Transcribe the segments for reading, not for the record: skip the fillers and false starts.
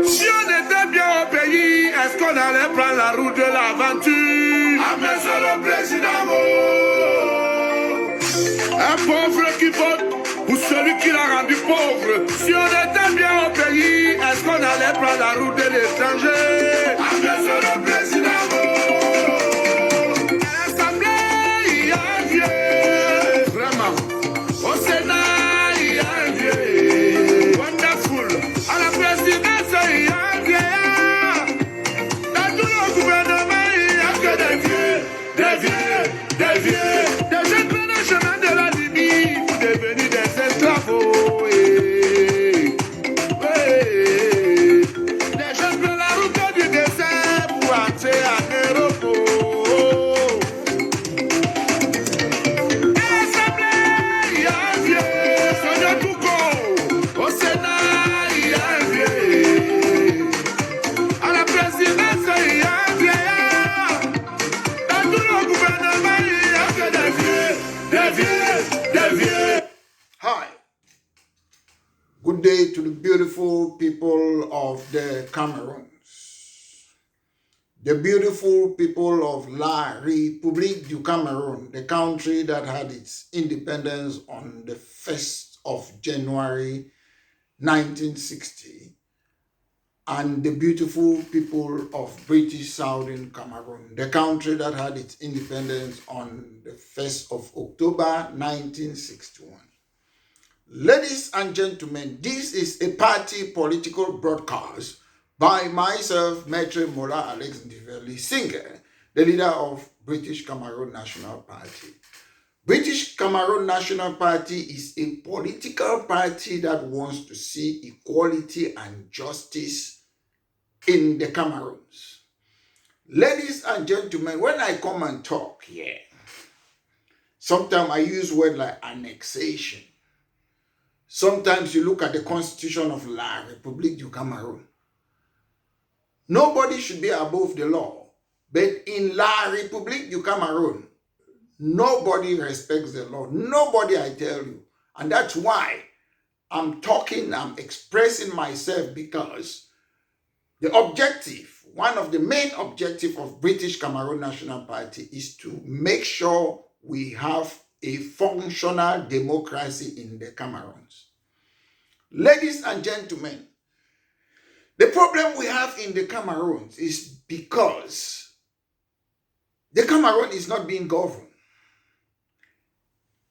Si on était bien au pays, est-ce qu'on allait prendre la route de l'aventure? Ah, monsieur le président, un pauvre qui vote ou celui qui l'a rendu pauvre. Si on était bien au pays, est-ce qu'on allait prendre la route de l'étranger? Ah, monsieur le président, à l'Assemblée, il y a un vieux. Vraiment. Au Sénat, il y a un vieux. Wonderful. À la présidence, il y a un vieillard. Dans tout le gouvernement, il n'y a que des vieux, des vieux, des vieux. Des jeunes prennent le chemin de la Libye pour devenir des esclaves. Des jeunes prennent la route du désert pour entrer en Europe. Hi. Good day to the beautiful people of the Cameroons. The beautiful people of La République du Cameroon, the country that had its independence on the 1st of January 1960, and the beautiful people of British Southern Cameroon, the country that had its independence on the 1st of October 1961. Ladies and gentlemen, this is a party political broadcast by myself, Maitre Mola Alex Ndiveli Singer, the leader of British Cameroon National Party. British Cameroon National Party is a political party that wants to see equality and justice in the Cameroons. Ladies and gentlemen, when I come and talk here, sometimes I use words like annexation. Sometimes you look at the constitution of La République du Cameroon. Nobody should be above the law. But in La République du Cameroon, nobody respects the law. Nobody, I tell you. And that's why I'm expressing myself, because the objective, one of the main objectives of British Cameroon National Party is to make sure we have a functional democracy in the Cameroons. Ladies and gentlemen, the problem we have in the Cameroons is because the Cameroon is not being governed.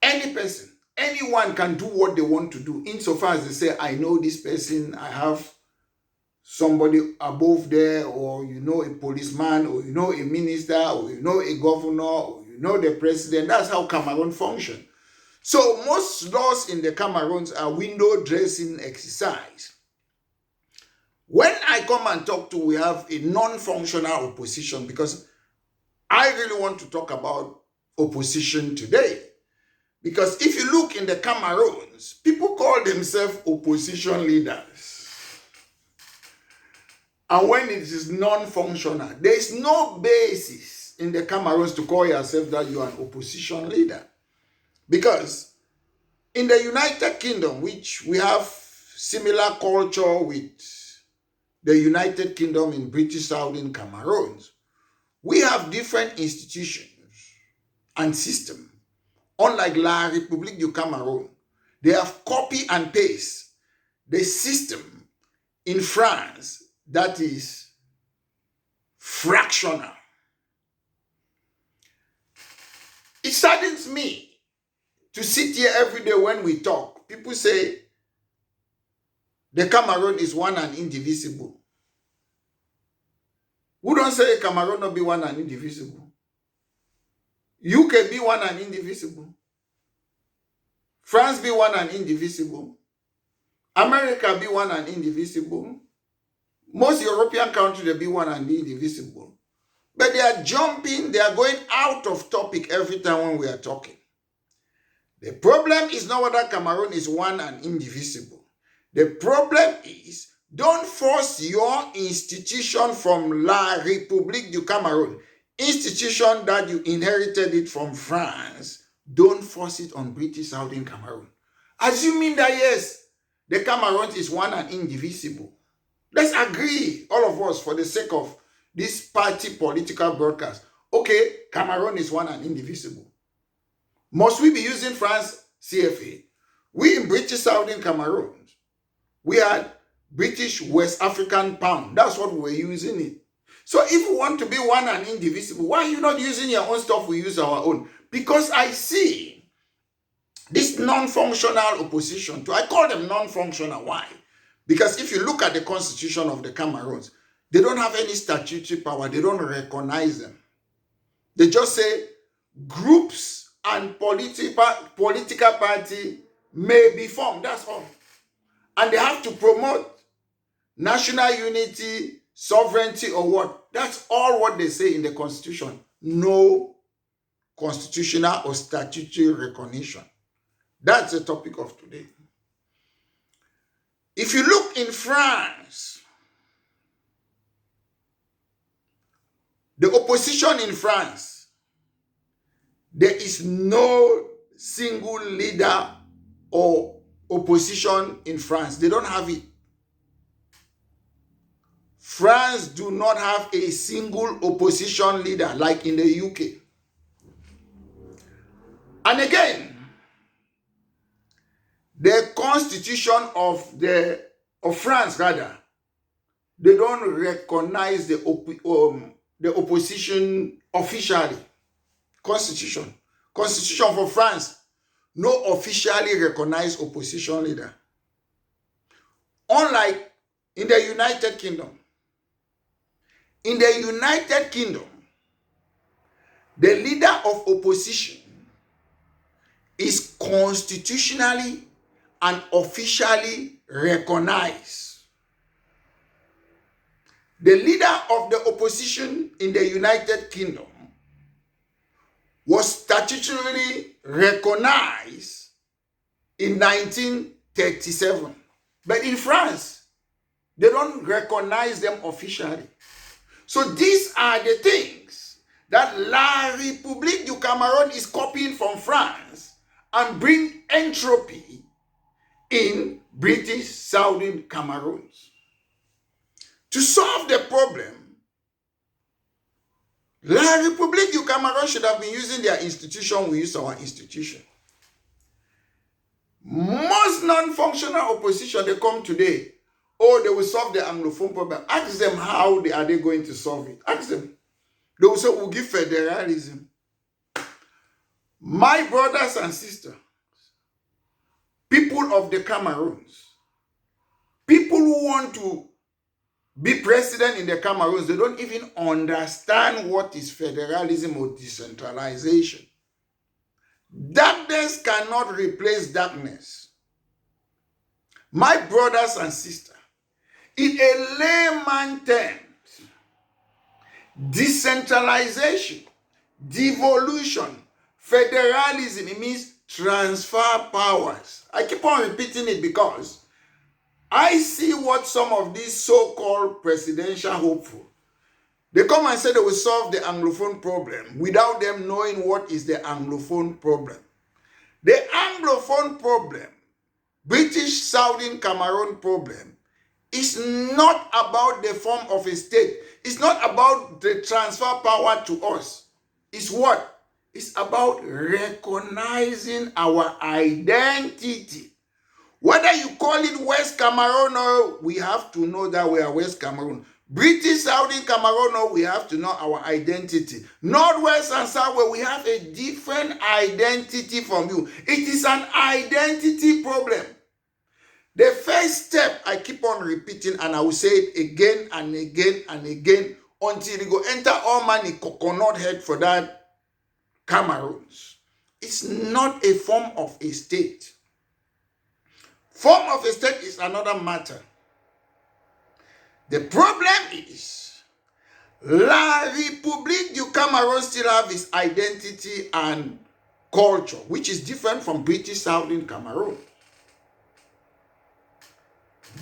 Any person, anyone can do what they want to do, insofar as they say, I know this person, I have somebody above there, or you know a policeman, or you know a minister, or you know a governor, or you know the president. That's how Cameroon functions. So most laws in the Cameroons are window dressing exercise. When I come and talk to, we have a non-functional opposition, because I really want to talk about opposition today. Because if you look in the Cameroons, people call themselves opposition leaders. And when it is non-functional, there is no basis in the Cameroons to call yourself that you are an opposition leader. Because in the United Kingdom, which we have similar culture with the United Kingdom in British Southern Cameroons, we have different institutions and systems. Unlike La République du Cameroun, they have copy and paste the system in France that is fractional. It saddens me to sit here every day when we talk. People say the Cameroon is one and indivisible. Who don't say Cameroon not be one and indivisible? UK be one and indivisible. France be one and indivisible. America be one and indivisible. Most European countries, they be one and indivisible. But they are jumping, they are going out of topic every time when we are talking. The problem is not whether Cameroon is one and indivisible. The problem is, don't force your institution from La République du Cameroun, institution that you inherited it from France, don't force it on British Southern Cameroon. Assuming that yes, the Cameroon is one and indivisible. Let's agree, all of us, for the sake of this party political broadcast. Okay, Cameroon is one and indivisible. Must we be using France CFA? We in British Southern Cameroon, we had British West African pound. That's what we were using it. So if we want to be one and indivisible, why are you not using your own stuff? We use our own. Because I see this non-functional opposition. I call them non-functional. Why? Because if you look at the constitution of the Cameroons, they don't have any statutory power. They don't recognize them. They just say groups and political party may be formed. That's all. And they have to promote national unity, sovereignty, or what. That's all what they say in the constitution. No constitutional or statutory recognition. That's the topic of today. If you look in France, the opposition in France, there is no single leader or opposition in France. They don't have it. France do not have a single opposition leader like in the UK. And again, the constitution of France, rather, they don't recognize the opposition officially. Constitution for France, no officially recognized opposition leader. Unlike in the United Kingdom. In the United Kingdom, the leader of opposition is constitutionally and officially recognized. The leader of the opposition in the United Kingdom was statutorily recognized in 1937. But in France, they don't recognize them officially. So these are the things that La République du Cameroun is copying from France and bring entropy in British Southern Cameroon. To solve the problem, La République du Cameroun should have been using their institution. We use our institution. Most non-functional opposition, they come today, oh, they will solve the Anglophone problem. Ask them how are they going to solve it. Ask them. They will say, we'll give federalism. My brothers and sisters, people of the Cameroons, people who want to be president in the Cameroons, they don't even understand what is federalism or decentralization. Darkness cannot replace darkness. My brothers and sisters, in a layman term, decentralization, devolution, federalism, it means transfer powers. I keep on repeating it because I see what some of these so-called presidential hopeful, they come and say they will solve the Anglophone problem without them knowing what is the Anglophone problem. The Anglophone problem, British Southern Cameroon problem, is not about the form of a state. It's not about the transfer power to us. It's what? It's about recognizing our identity. Whether you call it West Cameroon or we have to know that we are West Cameroon. British Southern Cameroon or we have to know our identity. Northwest and Southwest, we have a different identity from you. It is an identity problem. The first step, I keep on repeating, and I will say it again and again and again until you go enter all money coconut head for that Cameroons. It's not a form of a state. Form of a state is another matter. The problem is La République du Cameroun still have its identity and culture, which is different from British Southern Cameroon.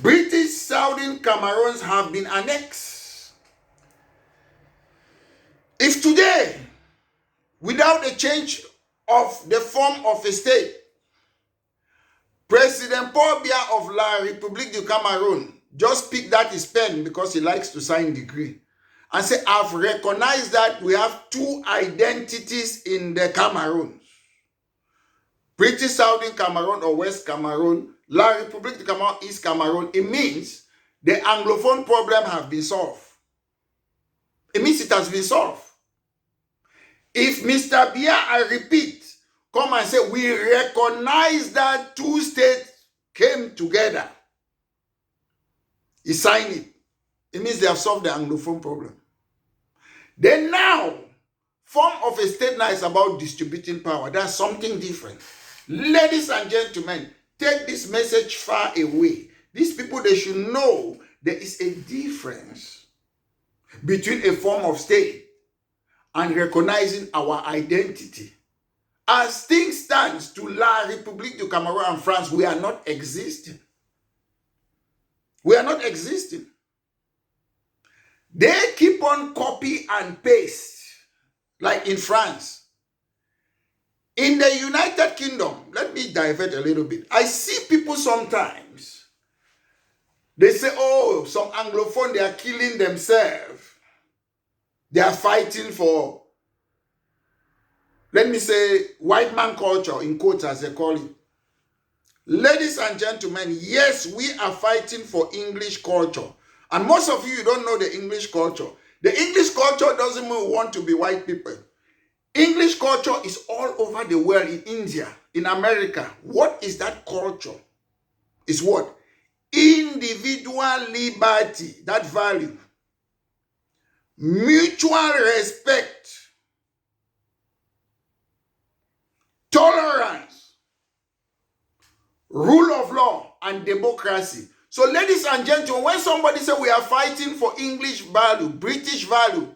British Southern Cameroons have been annexed. If today, without a change of the form of a state, President Paul Biya of La République du Cameroun just pick that his pen because he likes to sign degree and say, I've recognized that we have two identities in the Cameroon. British Southern Cameroon or West Cameroon, La République du Cameroon, East Cameroon. It means the Anglophone problem has been solved. It means it has been solved. If Mr. Biya, I repeat, come and say, we recognize that two states came together, he signed it. It means they have solved the Anglophone problem. Then now, form of a state now is about distributing power. That's something different. Ladies and gentlemen, take this message far away. These people, they should know there is a difference between a form of state and recognizing our identity. As things stand to La République du Cameroun and France, we are not existing. We are not existing. They keep on copy and paste, like in France. In the United Kingdom, let me divert a little bit. I see people sometimes, they say, oh, some Anglophone, they are killing themselves. They are fighting for, let me say, white man culture, in quotes as they call it. Ladies and gentlemen, yes, we are fighting for English culture. And most of you don't know the English culture. The English culture doesn't mean we want to be white people. English culture is all over the world, in India, in America. What is that culture? It's what? Individual liberty, that value. Mutual respect. Tolerance. Rule of law and democracy. So ladies and gentlemen, when somebody says we are fighting for English value, British value,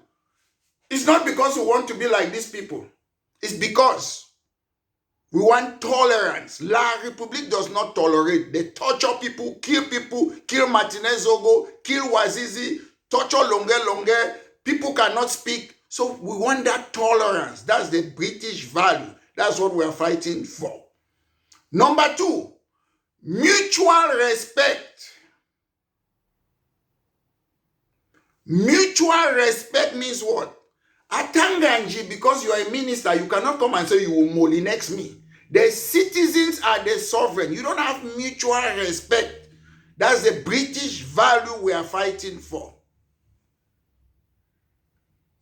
it's not because we want to be like these people. It's because we want tolerance. La République does not tolerate. They torture people, kill Martinez Ogo, kill Wazizi, torture Longue. People cannot speak. So we want that tolerance. That's the British value. That's what we are fighting for. Number two, mutual respect. Mutual respect means what? Atanganji, because you are a minister, you cannot come and say you will molinex me. The citizens are the sovereign. You don't have mutual respect. That's the British value we are fighting for.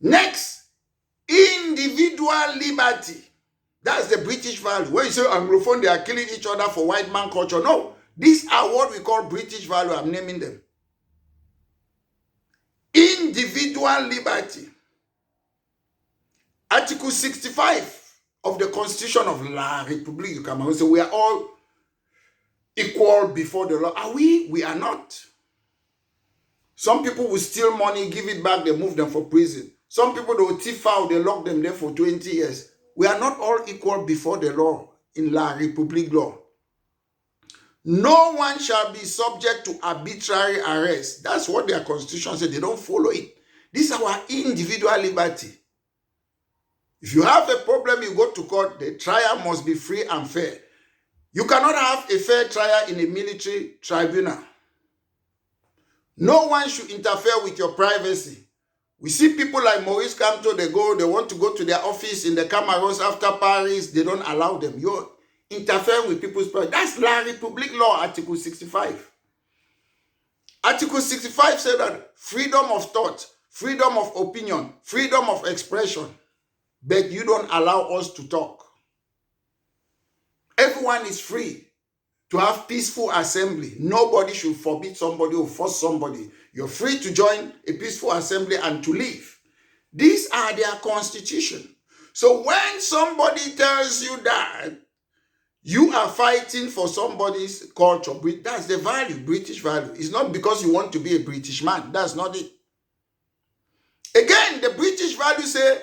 Next, individual liberty. That's the British value. When you say Anglophone, they are killing each other for white man culture. No, these are what we call British value. I'm naming them. Individual liberty. Article 65 of the Constitution of La République du Cameroun. So we are all equal before the law. Are we? We are not. Some people will steal money, give it back, they move them for prison. Some people, they will thief out, they lock them there for 20 years. We are not all equal before the law in La République law. No one shall be subject to arbitrary arrest. That's what their constitution said. They don't follow it. This is our individual liberty. If you have a problem, you go to court. The trial must be free and fair. You cannot have a fair trial in a military tribunal. No one should interfere with your privacy. We see people like Maurice Kamto, they want to go to their office in the Cameroons after Paris. They don't allow them. You're interfering with people's privacy. That's La République law, Article 65. Article 65 said that freedom of thought, freedom of opinion, freedom of expression. But you don't allow us to talk. Everyone is free to have peaceful assembly. Nobody should forbid somebody or force somebody. You're free to join a peaceful assembly and to leave. These are their constitution. So when somebody tells you that you are fighting for somebody's culture, that's the value, British value. It's not because you want to be a British man. That's not it. Again, the British value say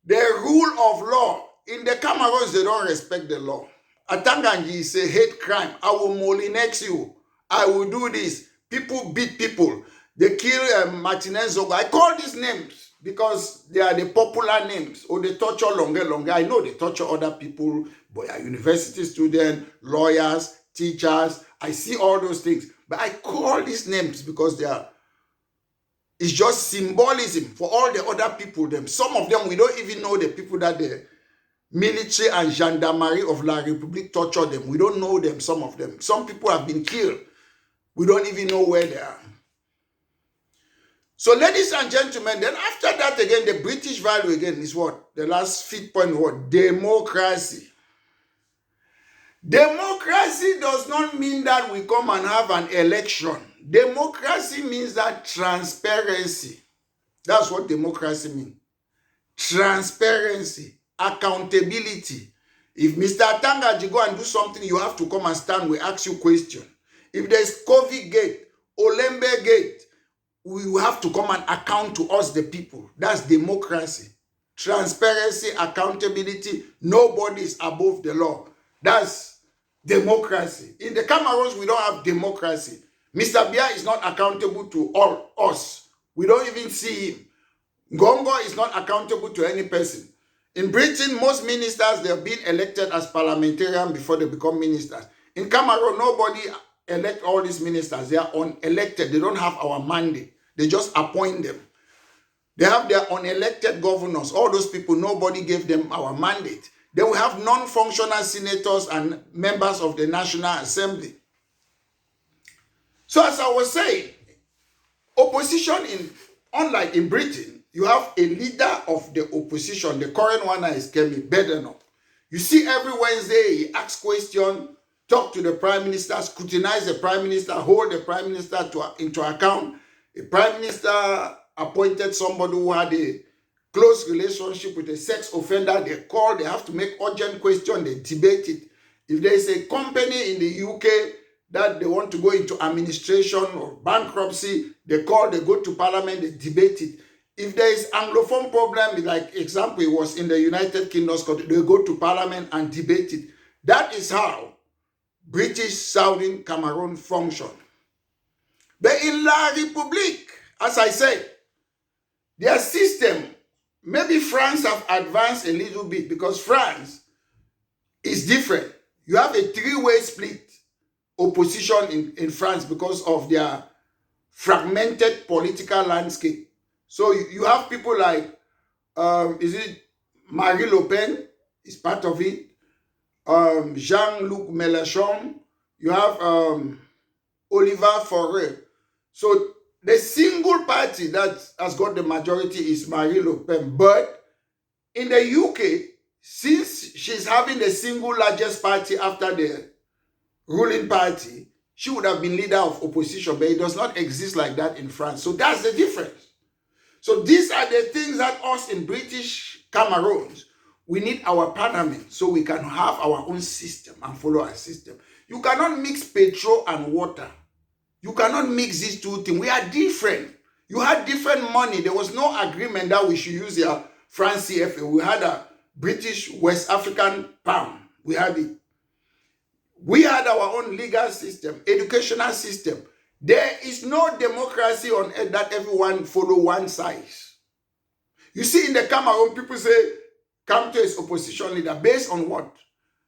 the rule of law. In the Cameroons, they don't respect the law. Atanganji say hate crime. I will molinex you. I will do this. People beat people. They kill Martinez Ogo. I call these names because they are the popular names. Or they torture Longue. I know they torture other people, but are university students, lawyers, teachers. I see all those things. But I call these names because it's just symbolism for all the other people. Some of them, we don't even know the people that the military and gendarmerie of La République torture them. We don't know them, some of them. Some people have been killed. We don't even know where they are. So, ladies and gentlemen, then after that again, the British value again is what? The last fifth point, what? Democracy. Democracy does not mean that we come and have an election. Democracy means that transparency. That's what democracy means. Transparency, accountability. If Mr. Tangaji go and do something, you have to come and stand. We ask you question. If there's COVID gate, Olembe gate, we have to come and account to us, the people. That's democracy. Transparency, accountability. Nobody is above the law. That's democracy. In the Cameroons, we don't have democracy. Mr. Biya is not accountable to all us. We don't even see him. Gongo is not accountable to any person. In Britain, most ministers, they have been elected as parliamentarians before they become ministers. In Cameroon, nobody elect all these ministers. They are unelected. They don't have our mandate. They just appoint them. They have their unelected governors. All those people, nobody gave them our mandate. Then we have non-functional senators and members of the National Assembly. So as I was saying, opposition, unlike in Britain, you have a leader of the opposition. The current one is Kemi Badenoch. You see every Wednesday, he asks questions, talk to the Prime Minister, scrutinize the Prime Minister, hold the Prime Minister into account. The Prime Minister appointed somebody who had a close relationship with a sex offender. They call, they have to make urgent question, they debate it. If there is a company in the UK that they want to go into administration or bankruptcy, they call, they go to Parliament, they debate it. If there is Anglophone problem, like example, it was in the United Kingdom, they go to Parliament and debate it. That is how British Southern Cameroon function. But in La République, as I said, their system, maybe France have advanced a little bit because France is different. You have a three-way split opposition in France because of their fragmented political landscape. So you have people like, is it Marine Le Pen is part of it, Jean-Luc Mélenchon, you have Oliver Faure. So the single party that has got the majority is Marine Le Pen. But in the UK, since she's having the single largest party after the ruling party, she would have been leader of opposition, but it does not exist like that in France. So that's the difference. So these are the things that us in British Cameroons, we need our parliament so we can have our own system and follow our system. You cannot mix petrol and water. You cannot mix these two things. We are different. You had different money. There was no agreement that we should use your France CFA. We had a British West African pound. We had it. We had our own legal system, educational system. There is no democracy on earth that everyone follow one size. You see in the Cameroon, people say, Kamto is opposition leader. Based on what?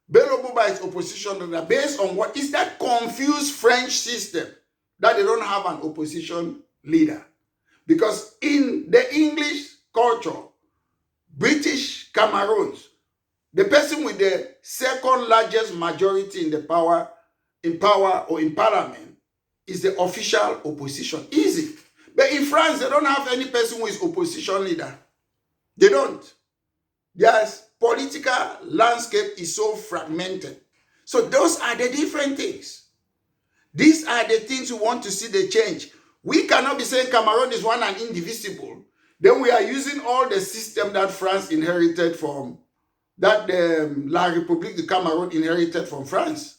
Bello Buba is opposition leader. Based on what? Is that confused French system that they don't have an opposition leader? Because in the English culture, British Cameroons, the person with the second largest majority in power or in parliament is the official opposition. Easy. But in France, they don't have any person who is opposition leader. They don't. Their political landscape is so fragmented. So those are the different things. These are the things we want to see the change. We cannot be saying Cameroon is one and indivisible. Then we are using all the system that France inherited from, that La République de Cameroon inherited from France.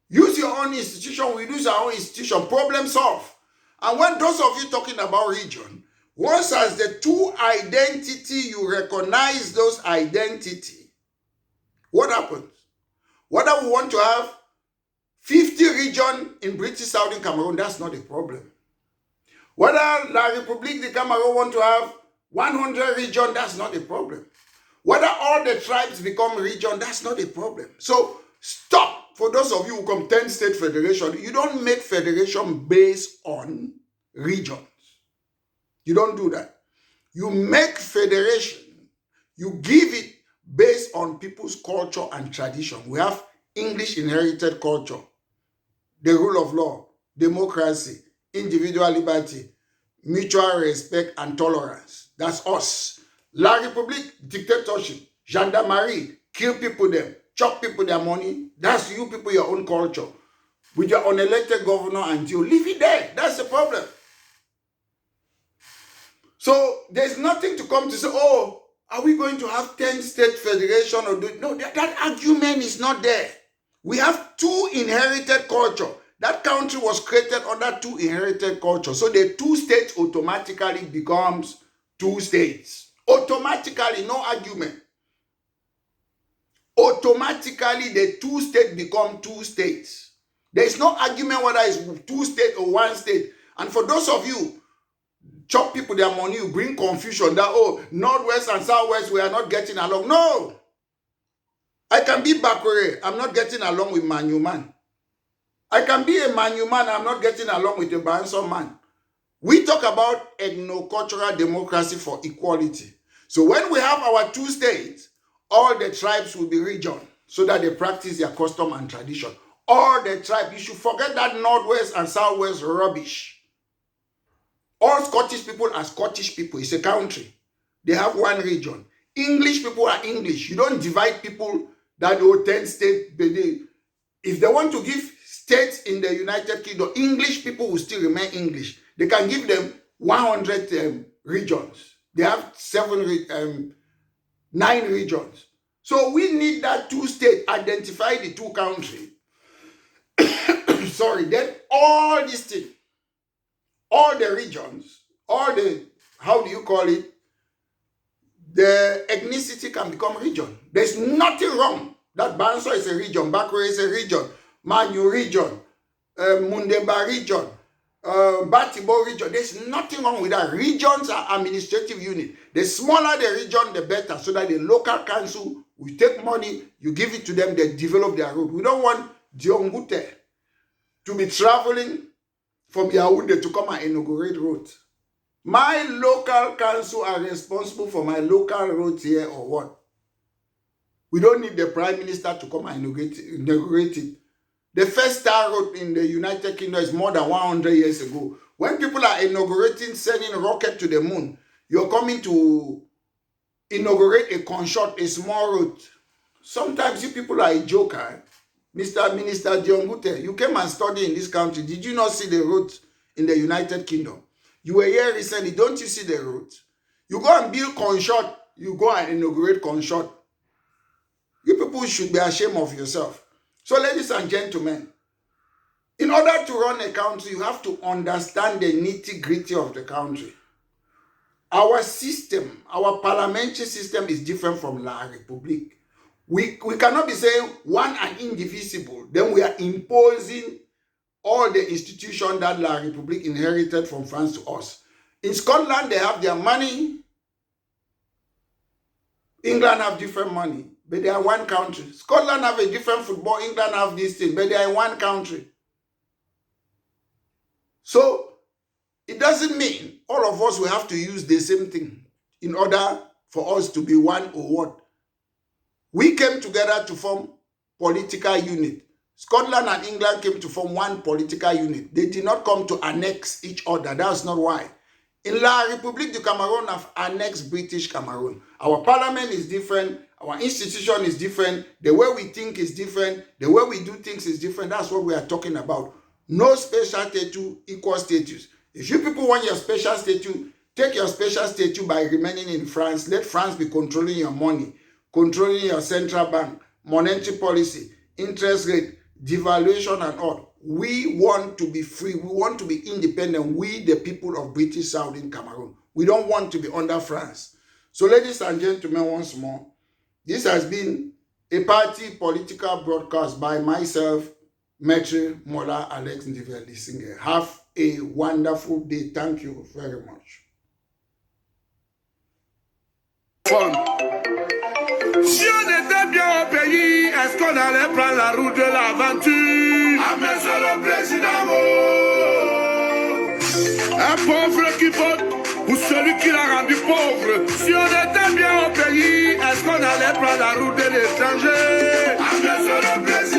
Use your own institution, we use our own institution, problem solved. And when those of you talking about region, once as the two identity, you recognize those identity, what happens? Whether we want to have 50 regions in British Southern Cameroon, that's not a problem. Whether La République de Cameroon want to have 100 regions, that's not a problem. Whether all the tribes become region, that's not a problem. So stop for those of you who come 10-state federation, you don't make federation based on regions. You don't do that. You make federation, you give it based on people's culture and tradition. We have English inherited culture, the rule of law, democracy, individual liberty, mutual respect and tolerance. That's us. La République, dictatorship, gendarmerie, kill people them, chop people their money. That's you people, your own culture. With your unelected governor and you leave it there. That's the problem. So there's nothing to come to say, oh, are we going to have 10-state federation? Or no, that argument is not there. We have two inherited culture. That country was created under two inherited cultures. So the two states automatically becomes two states. Automatically, no argument. Automatically, the two states become two states. There is no argument whether it's two states or one state. And for those of you, chop people their money, you bring confusion that, oh, Northwest and Southwest, we are not getting along. No. I can be Bakure, I'm not getting along with Manu man. I can be a Manu man, I'm not getting along with a Banson man. We talk about ethno-cultural democracy for equality. So when we have our two states, all the tribes will be region so that they practice their custom and tradition. All the tribes, you should forget that Northwest and Southwest rubbish. All Scottish people are Scottish people. It's a country. They have one region. English people are English. You don't divide people that 10 states. If they want to give states in the United Kingdom, English people will still remain English. They can give them 100 regions. They have 9 regions. So we need that two states, identify the two countries. Sorry, then all these things, all the regions, all the, how do you call it? The ethnicity can become region. There's nothing wrong. That Banso is a region, Bakure is a region, Manu region, Mundemba region, Batibo region. There's nothing wrong with that. Regions are administrative units. The smaller the region, the better, so that the local council will take money, you give it to them, they develop their road. We don't want Diongute to be traveling from Yaoundé to come and inaugurate roads. My local council are responsible for my local roads here or what? We don't need the Prime Minister to come and inaugurate it. The first star road in the United Kingdom is more than 100 years ago. When people are inaugurating, sending rocket to the moon, you're coming to inaugurate a consort, a small road. Sometimes you people are a joker. Mr. Minister Diongute, you came and studied in this country. Did you not see the roads in the United Kingdom? You were here recently. Don't you see the roads? You go and build consort. You go and inaugurate consort. You people should be ashamed of yourself. So, ladies and gentlemen, in order to run a country, you have to understand the nitty-gritty of the country. Our system, our parliamentary system is different from La République. We cannot be saying one and indivisible. Then we are imposing all the institutions that La République inherited from France to us. In Scotland, they have their money. England have different money, but they are one country. Scotland have a different football. England have this thing, but they are in one country. So it doesn't mean all of us will have to use the same thing in order for us to be one or what. We came together to form political unit. Scotland and England came to form one political unit. They did not come to annex each other. That's not why. In La République du Cameroon have annexed British Cameroon. Our parliament is different. Our institution is different. The way we think is different. The way we do things is different. That's what we are talking about. No special status, equal status. If you people want your special status, take your special status by remaining in France. Let France be controlling your money, controlling your central bank, monetary policy, interest rate, devaluation and all. We want to be free. We want to be independent. We, the people of British Southern Cameroon. We don't want to be under France. So, ladies and gentlemen, once more, this has been a party political broadcast by myself, Maitre Mola Alex Ndiveli. Have a wonderful day. Thank you very much. Fun. Si on était bien au pays, est-ce qu'on allait prendre la route de l'aventure? Ah, monsieur le président, un pauvre qui vote pour celui qui l'a rendu pauvre. Si on était bien au pays, est-ce qu'on allait prendre la route de l'étranger? Ah, monsieur le président.